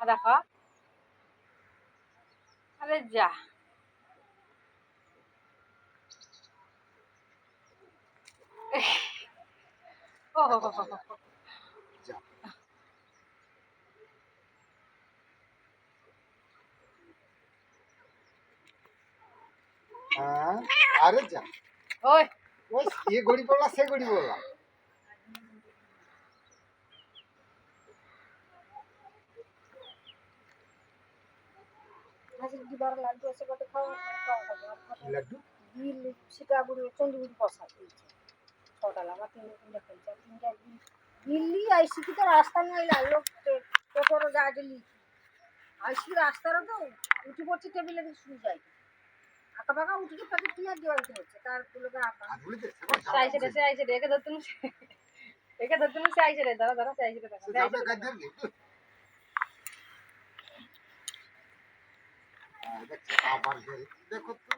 দেখো আরে যা ও হো হো হো হো। अरे जा ওই वो ये घोड़ी बोला से घोड़ी बोला হাজির দিবার লাড্ডু আছে কত খাওয়া लड्डू বিল সীতাগুড়ি চন্দ্রগুড়ি প্রসাদ দিয়েছে ছটা লাগা তিনটা খেলছে তিনটা দিল্লি আইসি কি তো রাস্তা নয় লোক টোটোর যা দিল্লি আইসি রাস্তারও তো উঠি পড়ছে টেবিলে শুয়ে যায় আঁকা পাকা উঠি পাখি কি আর দেওয়া হচ্ছে তার লোকে আঁকা आदमी दे সে আইছে রে একে ধরতুন সে আইছে রে দাঁড়া দাঁড়া সে আইছে রে দেখা সে আইছে जाबे রে का दे देखो आबार देखो तो